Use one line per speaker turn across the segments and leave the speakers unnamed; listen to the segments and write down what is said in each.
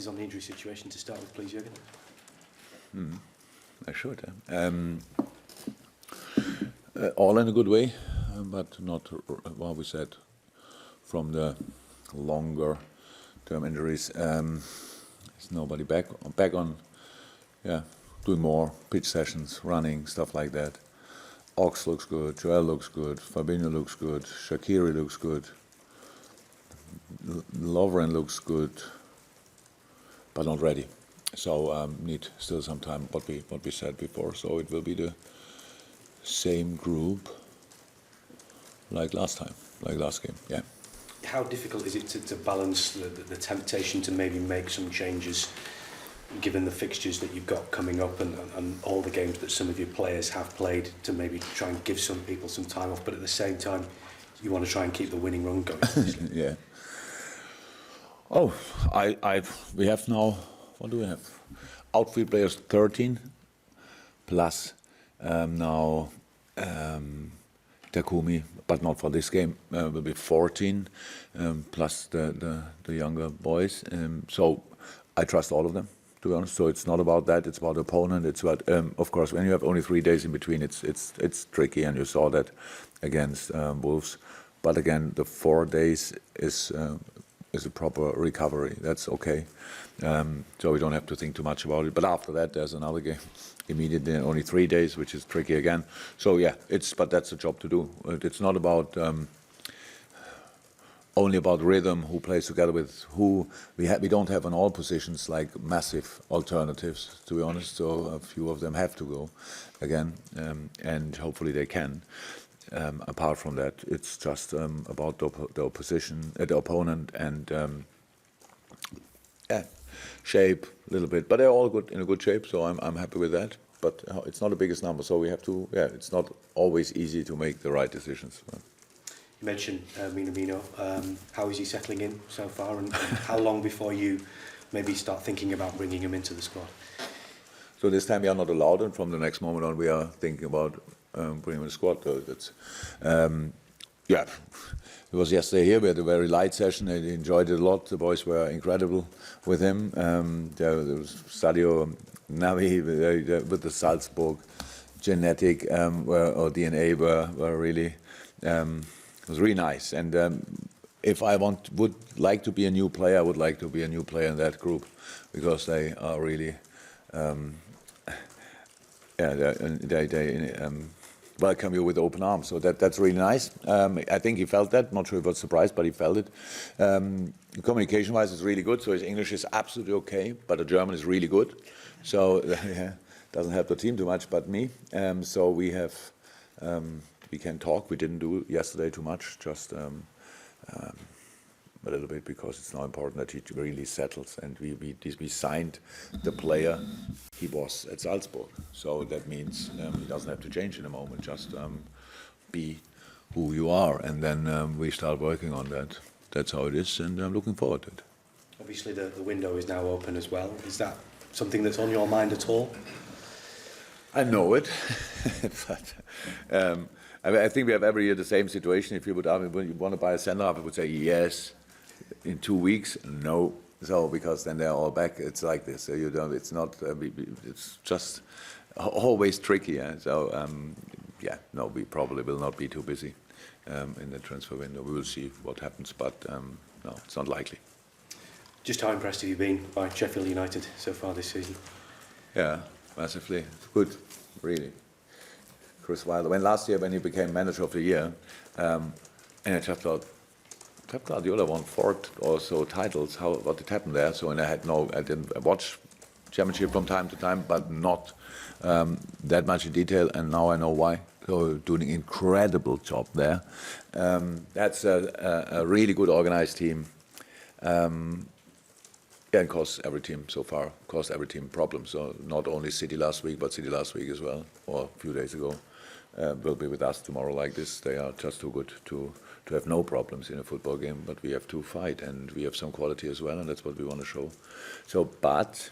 us on the injury situation to start with, please, Jürgen?
I should. All in a good way, but not what we said from the longer term injuries. Is nobody back on? Yeah, doing more pitch sessions, running, stuff like that. Ox looks good, Joel looks good, Fabinho looks good, Shaqiri looks good, Lovren looks good, but not ready. So need still some time. What we said before. So it will be the same group like last time, like last game. Yeah.
How difficult is it to balance the temptation to maybe make some changes, given the fixtures that you've got coming up and all the games that some of your players have played, to maybe try and give some people some time off, but at the same time you want to try and keep the winning run going?
Yeah. Oh, we have now, what do we have? Outfield players 13 plus now Takumi, but not for this game, will be 14 plus the younger boys. So I trust all of them, to be honest. So it's not about that, it's about the opponent. It's about, of course, when you have only 3 days in between, it's tricky, and you saw that against Wolves. But again, the 4 days is a proper recovery. That's okay. So we don't have to think too much about it. But after that, there's another game immediately, only 3 days, which is tricky again. So yeah, but that's a job to do. It's not about only about rhythm, who plays together with who. We don't have in all positions like massive alternatives, to be honest. So a few of them have to go again, and hopefully they can. Apart from that, it's just about the opposition, the opponent, and shape a little bit. But they're all good, in a good shape, so I'm happy with that. But it's not the biggest number, so we have to. Yeah, it's not always easy to make the right decisions.
You mentioned Minamino. How is he settling in so far, and how long before you maybe start thinking about bringing him into the squad?
So this time we are not allowed, and from the next moment on, we are thinking about bringing him in the squad. That's, yeah, it was yesterday here. We had a very light session. I enjoyed it a lot. The boys were incredible with him. There was Sadio Navi with the Salzburg genetic or DNA were really was really nice. And if I would like to be a new player, I would like to be a new player in that group, because they are really they welcome you with open arms. So that's really nice. I think he felt that. Not sure if he was surprised, but he felt it. Communication-wise, it's really good. So his English is absolutely okay, but the German is really good. So yeah, doesn't help the team too much, but me. So we have we can talk. We didn't do yesterday too much, just a little bit, because it's now important that he really settles. And we signed the player. He was at Salzburg, so that means he doesn't have to change in a moment. Just be who you are, and then we start working on that. That's how it is, and I'm looking forward to it.
Obviously, the window is now open as well. Is that something that's on your mind at all?
I know it, but I think we have every year the same situation. If you would ask me, when you want to buy a centre-half, I would say yes. In 2 weeks, no. So because then they're all back. It's like this. So you don't. It's not. It's just always tricky. Yeah? So yeah, no, we probably will not be too busy in the transfer window. We will see what happens, but no, it's not likely.
Just how impressed have you been by Sheffield United so far this season?
Yeah, massively. It's good, really. Chris Wilder. Last year when he became manager of the year, and I just thought, Pep Guardiola won 4 or so titles. What did happen there? So, and I didn't watch Championship from time to time, but not that much in detail. And now I know why. So, doing an incredible job there. That's a really good organized team. Yeah, and caused every team so far, caused every team problems. So not only City last week, but City last week as well, or a few days ago, will be with us tomorrow like this. They are just too good to have no problems in a football game, but we have to fight, and we have some quality as well, and that's what we want to show. So, but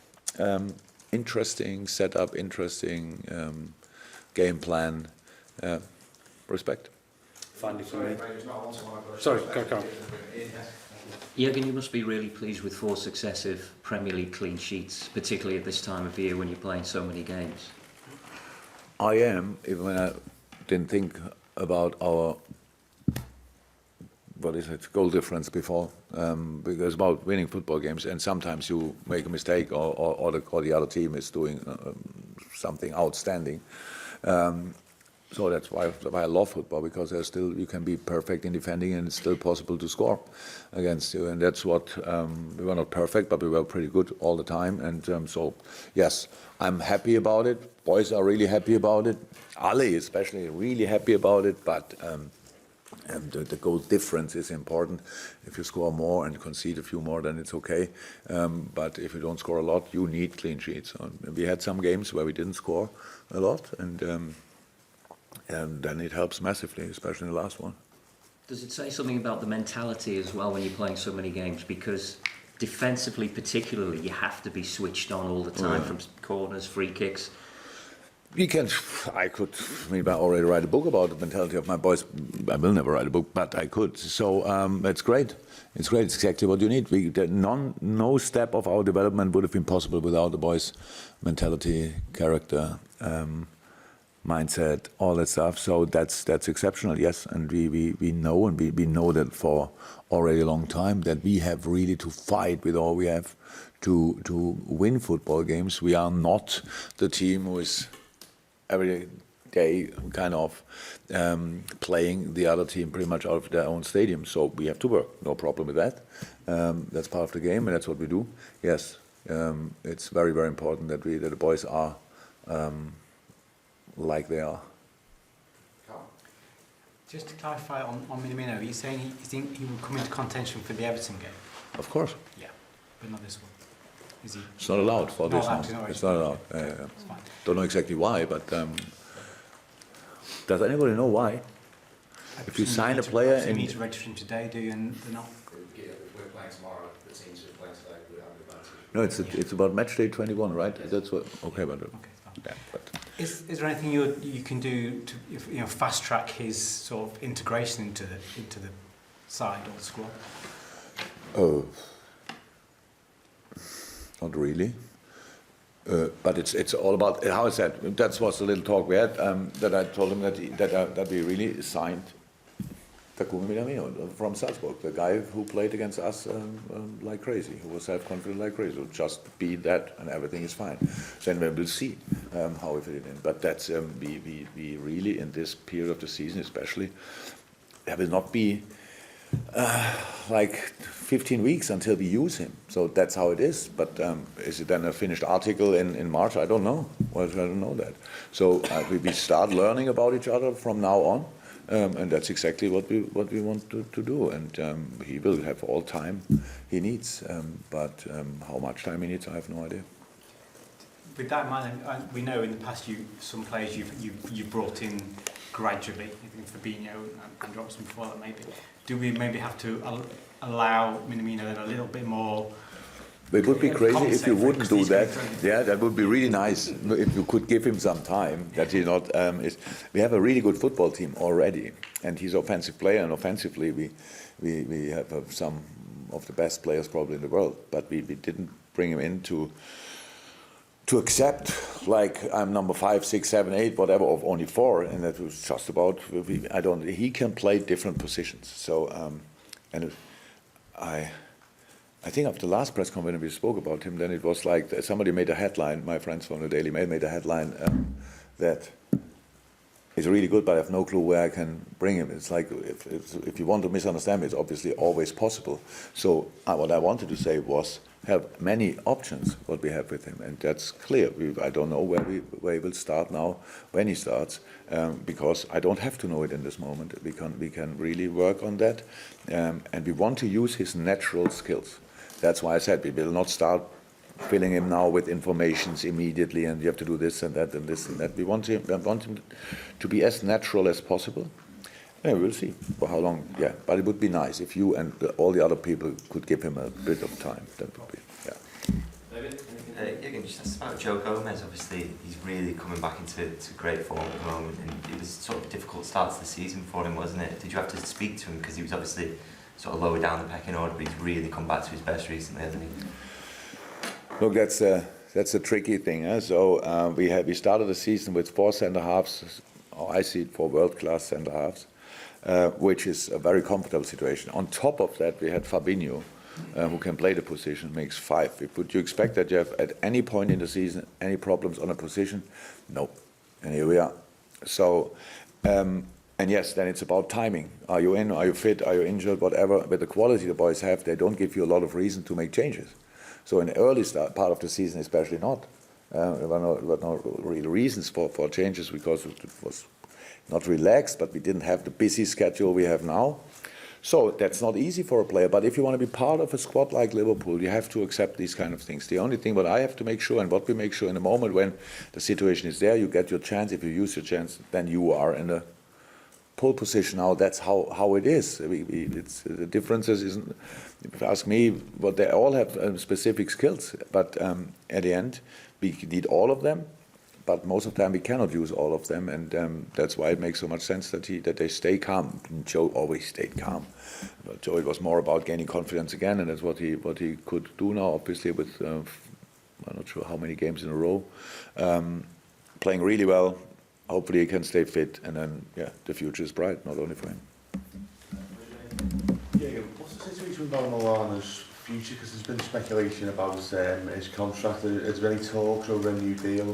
interesting setup, interesting game plan, respect.
Finally for me. Sorry, go on.
Jürgen, you must be really pleased with 4 successive Premier League clean sheets, particularly at this time of year when you're playing so many games.
I am, even when I didn't think about our goal difference before, because it's about winning football games, and sometimes you make a mistake, or the other team is doing something outstanding. So that's why I love football, because there's still, you can be perfect in defending and it's still possible to score against you, and that's what we were not perfect, but we were pretty good all the time, and so yes, I'm happy about it. Boys are really happy about it. Ali especially really happy about it, but the goal difference is important. If you score more and concede a few more, then it's okay. But if you don't score a lot, you need clean sheets. We had some games where we didn't score a lot, and then it helps massively, especially in the last one.
Does it say something about the mentality as well when you're playing so many games? Because defensively particularly, you have to be switched on all the time, from corners, free kicks.
I could maybe already write a book about the mentality of my boys. I will never write a book, but I could. So it's great. It's great. It's exactly what you need. No step of our development would have been possible without the boys' mentality, character, mindset, all that stuff. So that's exceptional, yes. And we know, and we know that for already a long time, that we have really to fight with all we have to win football games. We are not the team who is every day kind of playing the other team pretty much out of their own stadium. So we have to work, no problem with that. That's part of the game, and that's what we do. Yes, it's very, very important that the boys are like they are.
Just to clarify on Minamino, are you saying you think he will come into contention for the Everton game?
Of course.
Yeah, but not this one. Is he?
It's not allowed for this one. It's not allowed.
It's fine.
Don't know exactly why, but does anybody know why? If you sign a player
you need to register him today, do you? And they're not.
We're playing tomorrow. The teams who are playing today would have the advantage.
No, it's about match day 21, right? Yes. That's what. Okay, but yeah, but.
Is there anything you can do to fast track his sort of integration into the side or the squad?
Oh, not really. But it's all about how I said. That was the little talk we had. That I told him that we really signed Takumi Minamino from Salzburg, the guy who played against us like crazy, who was self-confident like crazy. So just be that, and everything is fine. Then we will see how we fit it in. But that's we really, in this period of the season, especially, there will not be like 15 weeks until we use him. So that's how it is. But is it then a finished article in March? I don't know. Well, I don't know that. So we start learning about each other from now on. And that's exactly what we want to do, and he will have all time he needs, but how much time he needs, I have no idea.
With that in mind, we know in the past some players you've brought in gradually, even Fabinho and Robson before that maybe. Do we maybe have to allow Minamino then a little bit more?
It would be crazy if you wouldn't do that. Yeah, that would be really nice if you could give him some time. That he not. We have a really good football team already, and he's an offensive player. And offensively, we have some of the best players probably in the world. But we didn't bring him in to accept like I'm number 5, 6, 7, 8, whatever, of only 4, and that was just about. He can play different positions. So, and I think after the last press conference we spoke about him, then it was like somebody made a headline, my friends from the Daily Mail made a headline that he's really good, but I have no clue where I can bring him. It's like, if you want to misunderstand me, it's obviously always possible. So what I wanted to say was have many options, what we have with him, and that's clear. I don't know where he will start now, when he starts, because I don't have to know it in this moment. We can really work on that, and we want to use his natural skills. That's why I said we will not start filling him now with informations immediately, and you have to do this and that and this and that. We want him to be as natural as possible. Yeah, we'll see for how long. Yeah, but it would be nice if you and all the other people could give him a bit of time. That would be, yeah.
Jürgen, just asked about Joe Gomez. Obviously, he's really coming back into great form at the moment, and it was sort of a difficult start to the season for him, wasn't it? Did you have to speak to him because he was obviously sort of lower down the pecking order, but he's really come back to his best recently, hasn't he?
Look, that's a tricky thing. So we started the season with 4 centre halves. I see it 4 world-class centre halves, which is a very comfortable situation. On top of that, we had Fabinho, who can play the position, makes 5. Would you expect that you have at any point in the season any problems on a position? No. And here we are. So, and yes, then it's about timing. Are you in? Are you fit? Are you injured? Whatever. With the quality the boys have, they don't give you a lot of reason to make changes. So in the early part of the season, especially not. There were no real reasons for changes because it was not relaxed, but we didn't have the busy schedule we have now. So that's not easy for a player. But if you want to be part of a squad like Liverpool, you have to accept these kind of things. The only thing what I have to make sure, and what we make sure in the moment when the situation is there, you get your chance. If you use your chance, then you are in a pole position now. That's how it is. It's the differences isn't. If you ask me, what they all have specific skills, but at the end we need all of them. But most of the time we cannot use all of them, and that's why it makes so much sense that they stay calm. Joe always stayed calm, but Joe, it was more about gaining confidence again, and that's what he could do now. Obviously, with I'm not sure how many games in a row, playing really well. Hopefully, he can stay fit, and then the future is bright, not only for him.
Yeah, what's the situation with Lallana's future? Because there's been speculation about his contract. Is there any talks over a new deal?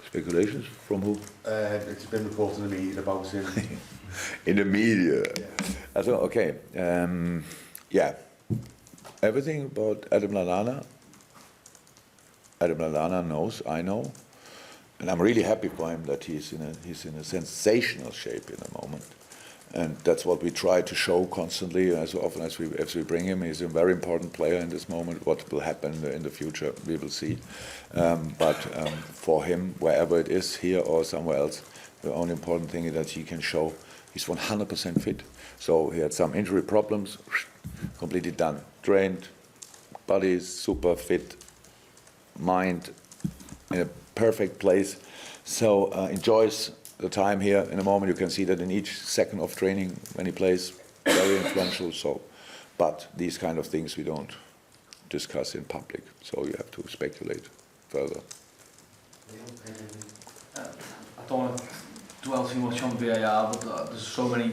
Speculations from who?
It's been reported in the media about him.
In the media.
Yeah.
So, okay. Everything about Adam Lallana knows, I know. And I'm really happy for him that he's in a sensational shape in the moment. And that's what we try to show constantly as often as we bring him. He's a very important player in this moment. What will happen in the future, we will see. But for him, wherever it is, here or somewhere else, the only important thing is that he can show he's 100% fit. So he had some injury problems, completely done. Trained, body is super fit, mind in a perfect place. So enjoys the time here. In a moment, you can see that in each second of training when he plays, very influential. So, but these kind of things we don't discuss in public. So you have to speculate further.
I don't want to dwell too much on VAR, but there's so many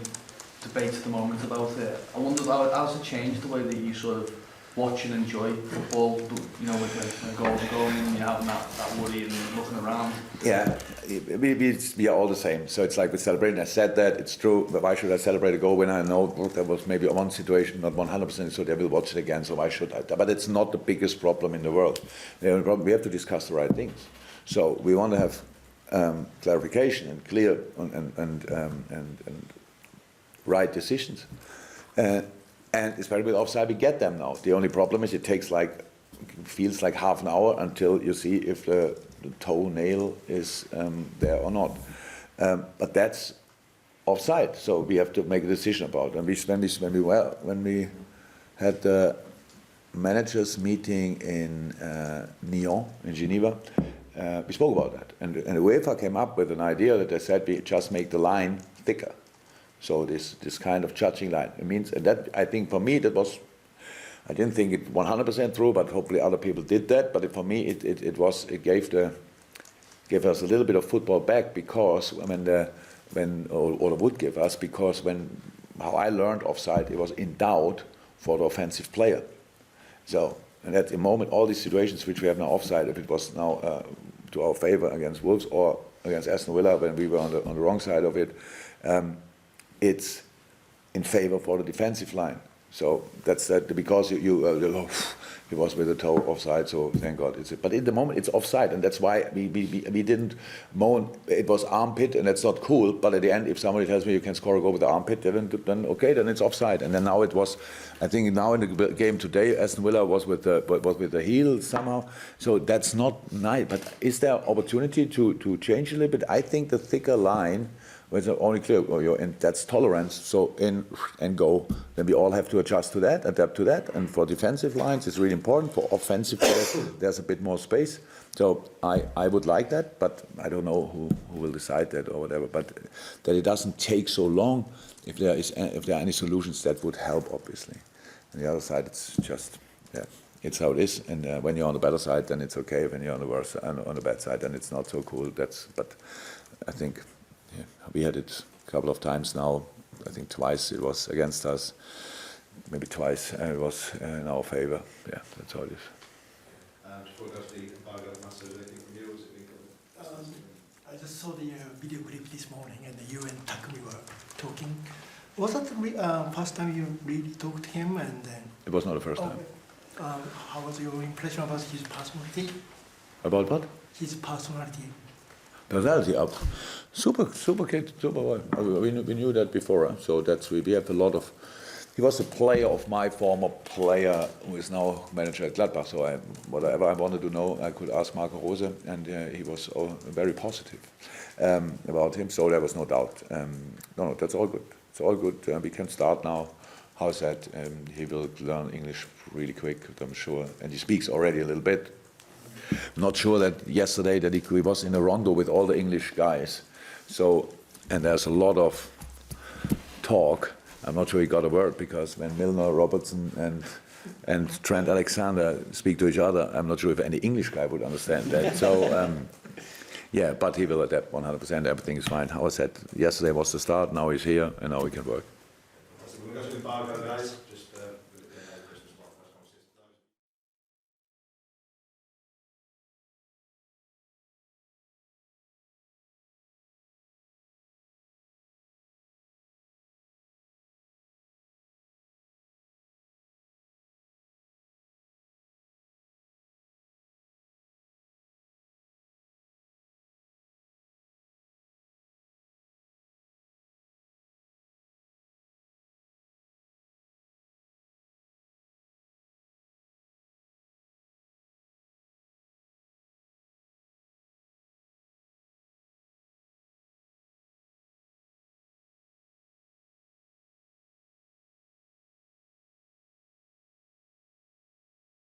debates at the moment about it. I wonder how's it changed the way that you sort of watch and enjoy football, you know, when goals are going and you're having that worry and looking around?
Yeah, we are all the same. So it's like we're celebrating. I said that, it's true, but why should I celebrate a goal when I know there was maybe one situation, not 100%, so they will watch it again, so why should I? But it's not the biggest problem in the world. We have to discuss the right things. So we want to have clarification and clear and right decisions. And especially with offside, we get them now. The only problem is it feels like half an hour until you see if the toenail is there or not. But that's offside, so we have to make a decision about it. And when we had the managers meeting in Nyon, in Geneva, we spoke about that. And the UEFA came up with an idea that they said we just make the line thicker. So this kind of judging line, it means that, I think for me that was, I didn't think it 100% true, but hopefully other people did that. But for me it gave us a little bit of football back, because or would give us, because how I learned offside, it was in doubt for the offensive player. So, and at the moment, all these situations which we have now offside, if it was now to our favor against Wolves or against Aston Villa when we were on the wrong side of it, it's in favor for the defensive line. So that's that, because he was with the toe offside, so thank God it's it. But in the moment it's offside, and that's why we didn't moan. It was armpit, and that's not cool. But at the end, if somebody tells me you can score a goal with the armpit, then okay, then it's offside. And then now it was, I think now in the game today, Aston Villa was with the heel somehow. So that's not nice. But is there opportunity to change a little bit? I think the thicker line It's only clear, that's tolerance, so in and go. Then we all have to adjust to that, adapt to that. And for defensive lines, it's really important. For offensive players, there's a bit more space. So I would like that, but I don't know who will decide that or whatever. But that it doesn't take so long, if there are any solutions, that would help, obviously. On the other side, it's just, it's how it is. And when you're on the better side, then it's okay. When you're on the worse, on the bad side, then it's not so cool. But I think we had it a couple of times now. I think twice it was against us, maybe twice it was in our favor. Yeah, that's how it is.
Before we go to the embargo massive, anything from you? Was it
I just saw the video clip this morning, and you and Takumi were talking. Was that the first time you really talked to him? And then
It was not the first time.
how was your impression about his personality?
About what?
His personality.
Personality up. Super kid, super boy. We knew that before, so we have a lot of. He was a player of my former player who is now manager at Gladbach. So whatever I wanted to know, I could ask Marco Rose, and he was very positive about him. So there was no doubt. No, that's all good. It's all good. We can start now. How's that? He will learn English really quick, I'm sure, and he speaks already a little bit. Not sure that yesterday that he was in a rondo with all the English guys. So, and there's a lot of talk. I'm not sure he got a word, because when Milner, Robertson and Trent Alexander speak to each other, I'm not sure if any English guy would understand that. So, yeah, but he will adapt 100%. Everything is fine. How I said, yesterday was the start, now he's here, and now we can work.
We're going to go to the embargo, guys.